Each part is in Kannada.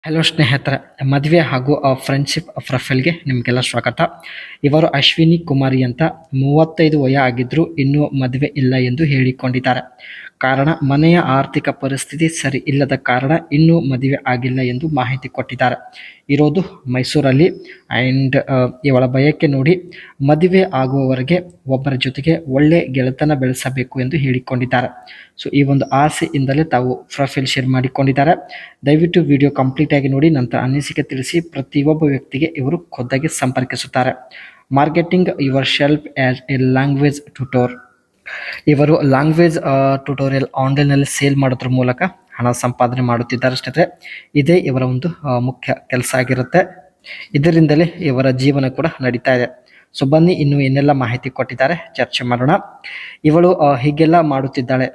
ಹಲೋ ಸ್ನೇಹಿತರೆ, ಮದುವೆ ಹಾಗೂ ಫ್ರೆಂಡ್ಶಿಪ್ ಪ್ರೊಫೈಲ್ಗೆ ನಿಮಗೆಲ್ಲ ಸ್ವಾಗತ. ಇವರು ಅಶ್ವಿನಿ ಕುಮಾರಿ ಅಂತ 35 ವಯ ಆಗಿದ್ದರೂ ಇನ್ನೂ ಮದುವೆ ಇಲ್ಲ ಎಂದು ಹೇಳಿಕೊಂಡಿದ್ದಾರೆ. ಕಾರಣ ಮನೆಯ ಆರ್ಥಿಕ ಪರಿಸ್ಥಿತಿ ಸರಿ ಇಲ್ಲದ ಕಾರಣ ಇನ್ನೂ ಮದುವೆ ಆಗಿಲ್ಲ ಎಂದು ಮಾಹಿತಿ ಕೊಟ್ಟಿದ್ದಾರೆ. ಇರೋದು ಮೈಸೂರಲ್ಲಿ ಆ್ಯಂಡ್ ಇವಳ ಬಯಕೆ ನೋಡಿ ಮದುವೆ ಆಗುವವರೆಗೆ ಒಬ್ಬರ ಜೊತೆಗೆ ಒಳ್ಳೆ ಗೆಳೆತನ ಬೆಳೆಸಬೇಕು ಎಂದು ಹೇಳಿಕೊಂಡಿದ್ದಾರೆ. ಸೊ ಈ ಒಂದು ಆಸೆಯಿಂದಲೇ ತಾವು ಪ್ರೊಫೈಲ್ ಶೇರ್ ಮಾಡಿಕೊಂಡಿದ್ದಾರೆ. ದಯವಿಟ್ಟು ವಿಡಿಯೋ ಕಂಪ್ಲೀಟ್ ಆಗಿ ನೋಡಿ ನಂತರ ಅನಿಸಿಕೆ ತಿಳಿಸಿ. ಪ್ರತಿಯೊಬ್ಬ ವ್ಯಕ್ತಿಗೆ ಇವರು ಖುದ್ದಾಗಿ ಸಂಪರ್ಕಿಸುತ್ತಾರೆ. Marketing yourself as a language tutor. ಇವರು ಲ್ಯಾಂಗ್ವೇಜ್ ಟ್ಯುಟೋರಿಯಲ್ ಆನ್ಲೈನಲ್ಲಿ ಸೇಲ್ ಮಾಡೋದ್ರ ಮೂಲಕ ಹಣ ಸಂಪಾದನೆ ಮಾಡುತ್ತಿದ್ದಾರೆ ಸ್ನೇಹಿತರೆ. ಇದೇ ಇವರ ಒಂದು ಮುಖ್ಯ ಕೆಲಸ ಆಗಿರುತ್ತೆ. ಇದರಿಂದಲೇ ಇವರ ಜೀವನ ಕೂಡ ನಡೀತಾ ಇದೆ. ಸೊ ಬನ್ನಿ ಇನ್ನು ಏನೆಲ್ಲ ಮಾಹಿತಿ ಕೊಟ್ಟಿದ್ದಾರೆ ಚರ್ಚೆ ಮಾಡೋಣ. ಇವಳು ಹೀಗೆಲ್ಲ ಮಾಡುತ್ತಿದ್ದಾಳೆ.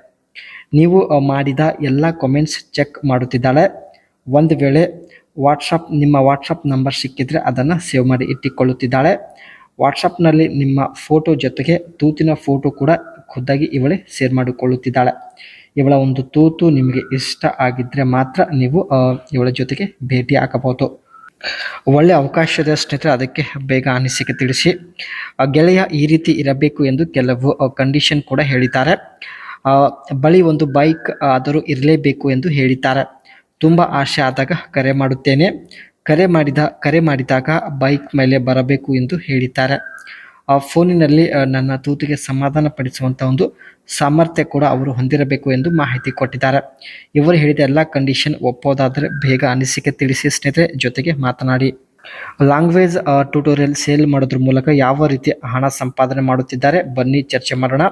ನೀವು ಮಾಡಿದ ಎಲ್ಲ ಕಾಮೆಂಟ್ಸ್ ಚೆಕ್ ಮಾಡುತ್ತಿದ್ದಾಳೆ. ಒಂದು ವೇಳೆ ನಿಮ್ಮ ವಾಟ್ಸಪ್ ನಂಬರ್ ಸಿಕ್ಕಿದ್ರೆ ಅದನ್ನು ಸೇವ್ ಮಾಡಿ ಇಟ್ಟುಕೊಳ್ಳುತ್ತಿದ್ದಾಳೆ. ವಾಟ್ಸಪ್ನಲ್ಲಿ ನಿಮ್ಮ ಫೋಟೋ ಜೊತೆಗೆ ತೂತಿನ ಫೋಟೋ ಕೂಡ ಖುದ್ದಾಗಿ ಇವಳೇ ಶೇರ್ ಮಾಡಿಕೊಳ್ಳುತ್ತಿದ್ದಾಳೆ. ಇವಳ ಒಂದು ತೂತು ನಿಮಗೆ ಇಷ್ಟ ಆಗಿದ್ದರೆ ಮಾತ್ರ ನೀವು ಇವಳ ಜೊತೆಗೆ ಭೇಟಿ ಆಗಬಹುದು. ಒಳ್ಳೆ ಅವಕಾಶ ಇದೆ ಸ್ನೇಹಿತರೆ, ಅದಕ್ಕೆ ಬೇಗ ಅನಿಸಿಕೆ ತಿಳಿಸಿ. ಗೆಳೆಯ ಈ ರೀತಿ ಇರಬೇಕು ಎಂದು ಕೆಲವು ಕಂಡೀಷನ್ ಕೂಡ ಹೇಳಿದ್ದಾರೆ. ಬಳಿ ಒಂದು ಬೈಕ್ ಆದರೂ ಇರಲೇಬೇಕು ಎಂದು ಹೇಳಿದ್ದಾರೆ. ತುಂಬ ಆಸೆ ಆದಾಗ ಕರೆ ಮಾಡುತ್ತೇನೆ. ಕರೆ ಮಾಡಿದಾಗ ಬೈಕ್ ಮೇಲೆ ಬರಬೇಕು ಎಂದು ಹೇಳಿದ್ದಾರೆ. ಫೋನಿನಲ್ಲಿ ನನ್ನ ತೂತಿಗೆ ಸಮಾಧಾನ ಪಡಿಸುವಂಥ ಒಂದು ಸಾಮರ್ಥ್ಯ ಕೂಡ ಅವರು ಹೊಂದಿರಬೇಕು ಎಂದು ಮಾಹಿತಿ ಕೊಟ್ಟಿದ್ದಾರೆ. ಇವರು ಹೇಳಿದ ಎಲ್ಲ ಕಂಡೀಷನ್ ಒಪ್ಪೋದಾದರೆ ಬೇಗ ಅನಿಸಿಕೆ ತಿಳಿಸಿ ಸ್ನೇಹಿತರೆ, ಜೊತೆಗೆ ಮಾತನಾಡಿ. ಲ್ಯಾಂಗ್ವೇಜ್ ಟ್ಯುಟೋರಿಯಲ್ ಸೇಲ್ ಮಾಡೋದ್ರ ಮೂಲಕ ಯಾವ ರೀತಿ ಹಣ ಸಂಪಾದನೆ ಮಾಡುತ್ತಿದ್ದಾರೆ ಬನ್ನಿ ಚರ್ಚೆ ಮಾಡೋಣ.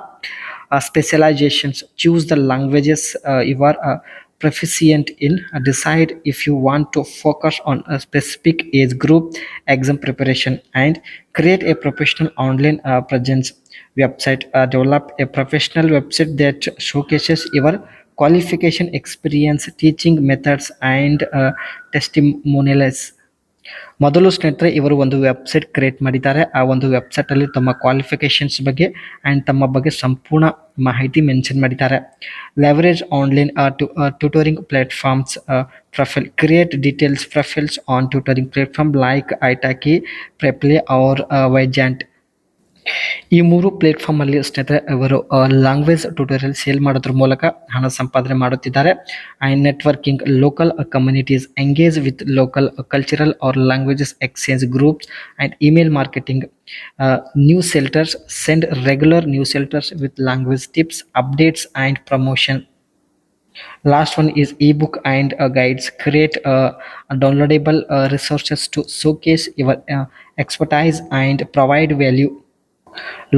Specializations: choose the languages you are proficient in. Decide if you want to focus on a specific age group. Exam preparation and create a professional online presence website. Develop a professional website that showcases your qualification, experience, teaching methods and testimonials. ಮೊದಲು ಸ್ನೇಹಿತರೆ ಇವರು ಒಂದು ವೆಬ್ಸೈಟ್ ಕ್ರಿಯೇಟ್ ಮಾಡಿದ್ದಾರೆ. ಆ ಒಂದು ವೆಬ್ಸೈಟಲ್ಲಿ ತಮ್ಮ ಕ್ವಾಲಿಫಿಕೇಷನ್ಸ್ ಬಗ್ಗೆ ಆ್ಯಂಡ್ ತಮ್ಮ ಬಗ್ಗೆ ಸಂಪೂರ್ಣ ಮಾಹಿತಿ ಮೆನ್ಷನ್ ಮಾಡಿದ್ದಾರೆ. Leverage online tutoring platforms profile. Create details profiles on tutoring platform like italki, Preply or Wyzant. ಈ 3 ಪ್ಲೇಟ್ಫಾರ್ಮಲ್ಲಿ ಸ್ನೇಹಿತರೆ ಇವರು ಲ್ಯಾಂಗ್ವೇಜ್ ಟ್ಯುಟೋರಿಯಲ್ ಸೇಲ್ ಮಾಡೋದ್ರ ಮೂಲಕ ಹಣ ಸಂಪಾದನೆ ಮಾಡುತ್ತಿದ್ದಾರೆ. And networking, local communities, engage with local cultural or languages exchange groups and email marketing. Newsletters, send regular newsletters with language tips, updates and promotion. Last one is ebook and guides. Create downloadable resources to showcase your expertise and provide value.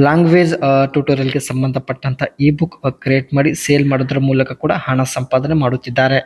Language ಟ್ಯುಟೋರಿಯಲ್ಗೆ ಸಂಬಂಧಪಟ್ಟಂಥ ಇ ಬುಕ್ ಕ್ರಿಯೇಟ್ ಮಾಡಿ ಸೇಲ್ ಮಾಡೋದ್ರ ಮೂಲಕ ಕೂಡ ಹಣ ಸಂಪಾದನೆ ಮಾಡುತ್ತಿದ್ದಾರೆ.